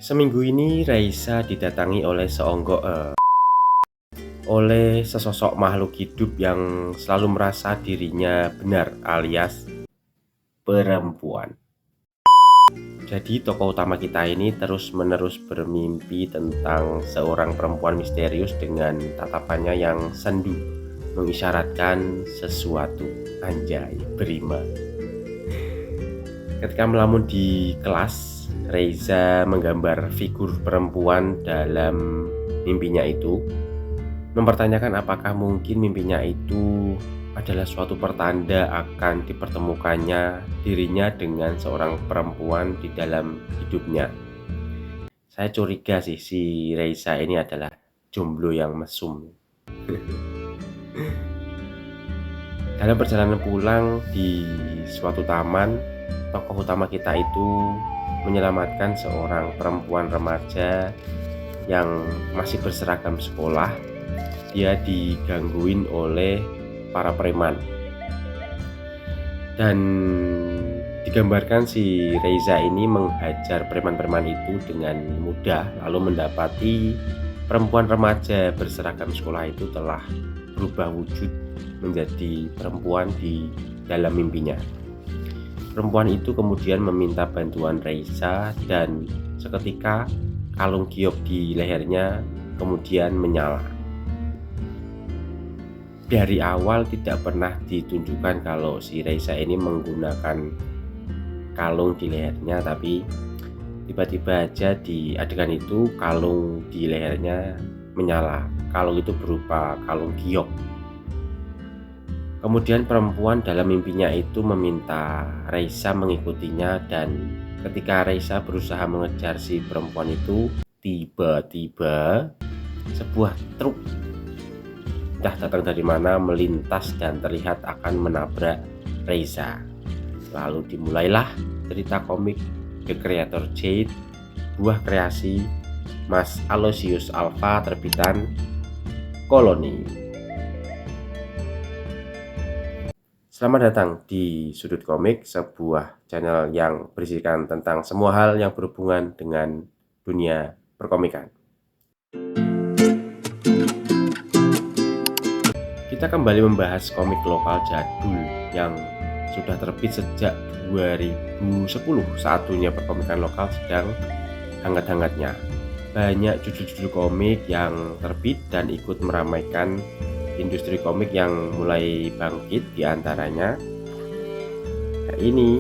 Seminggu ini Raisa didatangi oleh sesosok makhluk hidup yang selalu merasa dirinya benar alias perempuan. Jadi tokoh utama kita ini terus-menerus bermimpi tentang seorang perempuan misterius dengan tatapannya yang sendu, mengisyaratkan sesuatu. Anjay, berima. Ketika melamun di kelas, Reza menggambar figur perempuan dalam mimpinya itu, mempertanyakan apakah mungkin mimpinya itu adalah suatu pertanda akan dipertemukannya dirinya dengan seorang perempuan di dalam hidupnya. Saya curiga sih si Reza ini adalah jomblo yang mesum. Dalam perjalanan pulang di suatu taman, tokoh utama kita itu menyelamatkan seorang perempuan remaja yang masih berseragam sekolah. Dia digangguin oleh para preman, dan digambarkan si Reza ini menghajar preman-preman itu dengan mudah, lalu mendapati perempuan remaja berseragam sekolah itu telah berubah wujud menjadi perempuan di dalam mimpinya. Perempuan itu kemudian meminta bantuan Reza, dan seketika kalung giok di lehernya kemudian menyala. Dari awal tidak pernah ditunjukkan kalau si Reza ini menggunakan kalung di lehernya, tapi tiba-tiba aja di adegan itu kalung di lehernya menyala. Kalung itu berupa kalung giok. Kemudian perempuan dalam mimpinya itu meminta Reza mengikutinya, dan ketika Reza berusaha mengejar si perempuan itu, tiba-tiba sebuah truk entah datang dari mana melintas dan terlihat akan menabrak Reza. Lalu dimulailah cerita komik The Creator Jade, buah kreasi Mas Aloysius Alfa, terbitan Koloni. Selamat datang di Sudut Komik, sebuah channel yang berisikan tentang semua hal yang berhubungan dengan dunia perkomikan. Kita kembali membahas komik lokal jadul yang sudah terbit sejak 2010 saat dunia perkomikan lokal sedang hangat-hangatnya. Banyak judul-judul komik yang terbit dan ikut meramaikan industri komik yang mulai bangkit, diantaranya ini,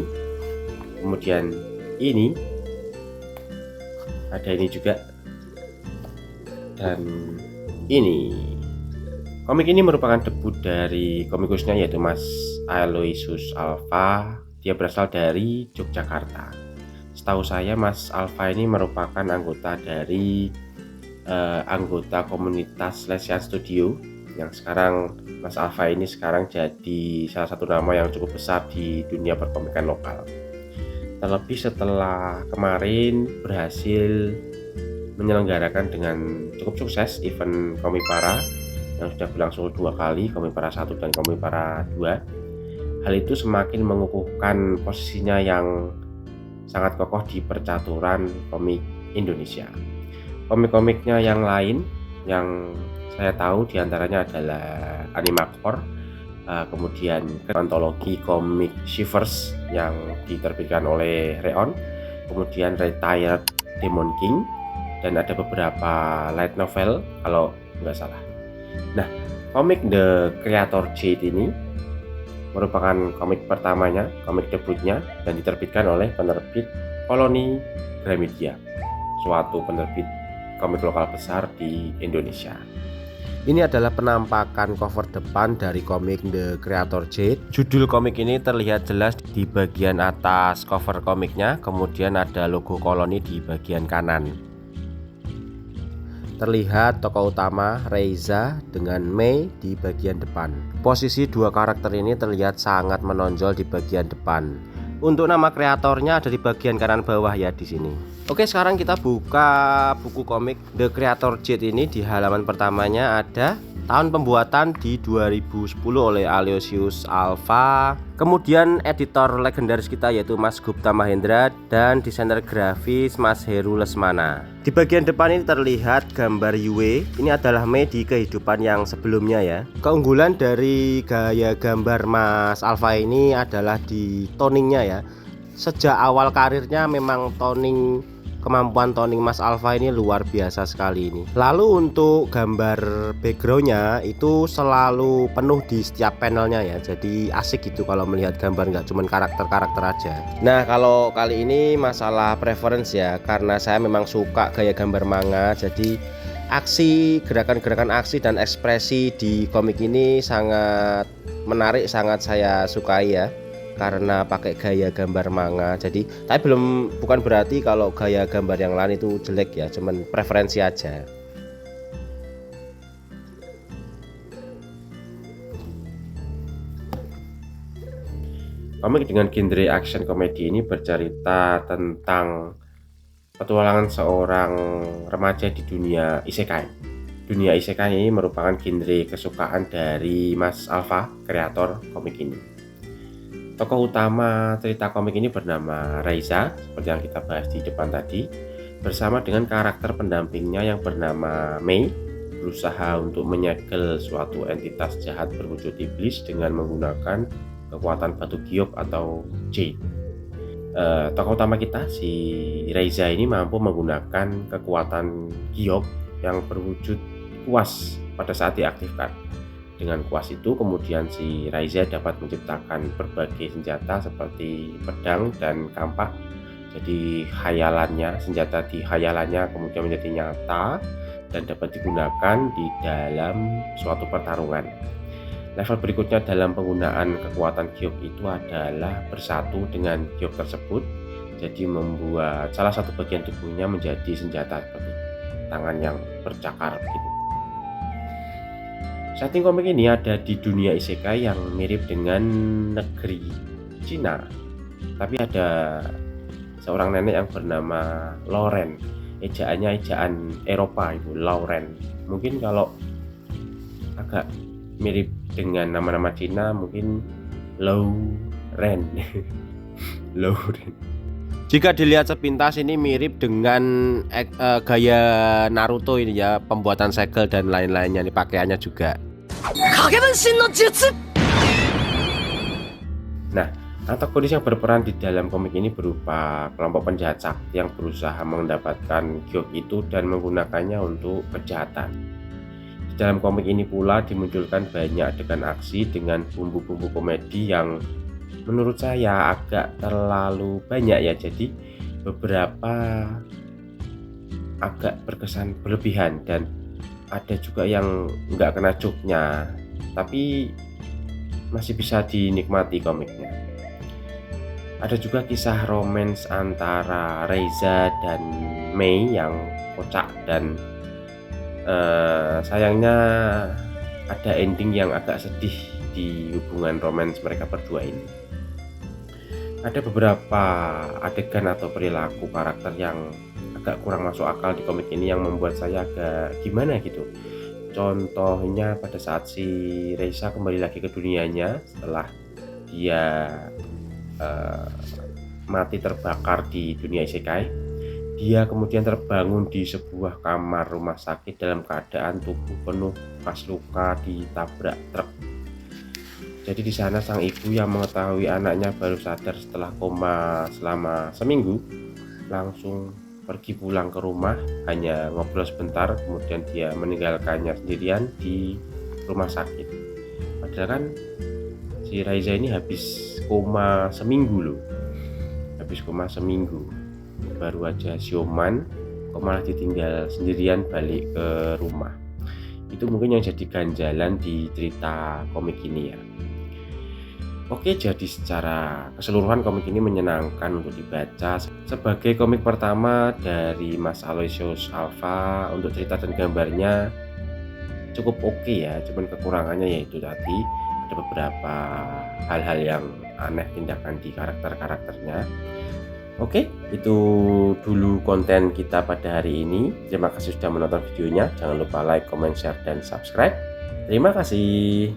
kemudian ini, ada ini juga, dan ini. Komik ini merupakan debut dari komikusnya, yaitu Mas Aloysius Alfa. Dia berasal dari Yogyakarta. Setahu saya Mas Alfa ini merupakan anggota dari anggota komunitas Lesian Studio, yang sekarang Mas Alfa ini sekarang jadi salah satu nama yang cukup besar di dunia perkomikan lokal. Terlebih setelah kemarin berhasil menyelenggarakan dengan cukup sukses event Komipara yang sudah berlangsung 2 kali, Komipara 1 dan Komipara 2. Hal itu semakin mengukuhkan posisinya yang sangat kokoh di percaturan komik Indonesia. Komik-komiknya yang lain yang saya tahu diantaranya adalah Animacore, kemudian antologi komik Shivers yang diterbitkan oleh Reon, kemudian Retired Demon King, dan ada beberapa light novel kalau nggak salah. Nah, komik The Creator Jade ini merupakan komik pertamanya, komik debutnya, dan diterbitkan oleh penerbit Koloni Gramedia, suatu penerbit komik lokal besar di Indonesia. Ini adalah penampakan cover depan dari komik The Creator Jade. Judul komik ini terlihat jelas di bagian atas cover komiknya, kemudian ada logo Koloni di bagian kanan. Terlihat tokoh utama Reza dengan Mei di bagian depan. Posisi dua karakter ini terlihat sangat menonjol di bagian depan. Untuk nama kreatornya ada di bagian kanan bawah ya di sini. Oke, sekarang kita buka buku komik The Creator Jade ini. Di halaman pertamanya ada Tahun pembuatan di 2010 oleh Aloysius Alfa. Kemudian editor legendaris kita yaitu Mas Gupta Mahendra dan desainer grafis Mas Heru Lesmana. Di bagian depan ini terlihat gambar Yue. Ini adalah Mei di kehidupan yang sebelumnya ya. Keunggulan dari gaya gambar Mas Alfa ini adalah di toningnya ya. Sejak awal karirnya memang kemampuan toning Mas Alfa ini luar biasa sekali ini. Lalu untuk gambar backgroundnya itu selalu penuh di setiap panelnya ya. Jadi asik gitu kalau melihat gambar, nggak cuma karakter-karakter aja. Nah kalau kali ini masalah preference ya, karena saya memang suka gaya gambar manga. Jadi aksi, gerakan-gerakan aksi dan ekspresi di komik ini sangat menarik, sangat saya sukai ya, karena pakai gaya gambar manga. Jadi tapi bukan berarti kalau gaya gambar yang lain itu jelek ya, cuman preferensi aja. Komik dengan genre action komedi ini bercerita tentang petualangan seorang remaja di dunia isekai. Dunia isekai ini merupakan genre kesukaan dari Mas Alfa, kreator komik ini. Tokoh utama cerita komik ini bernama Reiza, seperti yang kita bahas di depan tadi, bersama dengan karakter pendampingnya yang bernama Mei, berusaha untuk menyegel suatu entitas jahat berwujud iblis dengan menggunakan kekuatan batu giok atau jade. Tokoh utama kita, si Reiza ini mampu menggunakan kekuatan giok yang berwujud kuas pada saat diaktifkan. Dengan kuas itu kemudian si Reiza dapat menciptakan berbagai senjata seperti pedang dan kampak. Jadi senjata di khayalannya kemudian menjadi nyata dan dapat digunakan di dalam suatu pertarungan. Level berikutnya dalam penggunaan kekuatan giok itu adalah bersatu dengan giok tersebut. Jadi membuat salah satu bagian tubuhnya menjadi senjata seperti tangan yang bercakar begitu. Setting komik ini ada di dunia isekai yang mirip dengan negeri Cina, tapi ada seorang nenek yang bernama Lauren. Ejaannya ejaan Eropa itu, Lauren. Mungkin kalau agak mirip dengan nama-nama Cina mungkin Lauren. Lauren. Jika dilihat sepintas ini mirip dengan gaya Naruto ini ya, pembuatan segel dan lain-lainnya, ini pakaiannya juga. Nah, antagonis yang berperan di dalam komik ini berupa kelompok penjahat sakti yang berusaha mendapatkan giok itu dan menggunakannya untuk kejahatan. Di dalam komik ini pula dimunculkan banyak adegan aksi dengan bumbu-bumbu komedi yang menurut saya agak terlalu banyak ya. Jadi beberapa agak berkesan berlebihan dan ada juga yang nggak kena joke-nya, tapi masih bisa dinikmati komiknya. Ada juga kisah romance antara Reiza dan Mei yang kocak dan sayangnya ada ending yang agak sedih di hubungan romance mereka berdua ini. Ada beberapa adegan atau perilaku karakter yang agak kurang masuk akal di komik ini yang membuat saya agak gimana gitu. Contohnya pada saat si Reiza kembali lagi ke dunianya setelah dia mati terbakar di dunia isekai, dia kemudian terbangun di sebuah kamar rumah sakit dalam keadaan tubuh penuh bekas luka ditabrak truk. Jadi di sana sang ibu yang mengetahui anaknya baru sadar setelah koma selama seminggu langsung pergi pulang ke rumah, hanya ngobrol sebentar, kemudian dia meninggalkannya sendirian di rumah sakit. Padahal kan si Reiza ini habis koma seminggu loh, baru aja sioman kok malah ditinggal sendirian balik ke rumah. Itu mungkin yang jadi ganjalan di cerita komik ini ya. Oke, jadi secara keseluruhan komik ini menyenangkan untuk dibaca. Sebagai komik pertama dari Mas Aloysius Alfa, untuk cerita dan gambarnya cukup oke ya. Cuman kekurangannya yaitu tadi ada beberapa hal-hal yang aneh tindakan di karakter-karakternya. Oke, itu dulu konten kita pada hari ini. Terima kasih sudah menonton videonya. Jangan lupa like, comment, share, dan subscribe. Terima kasih.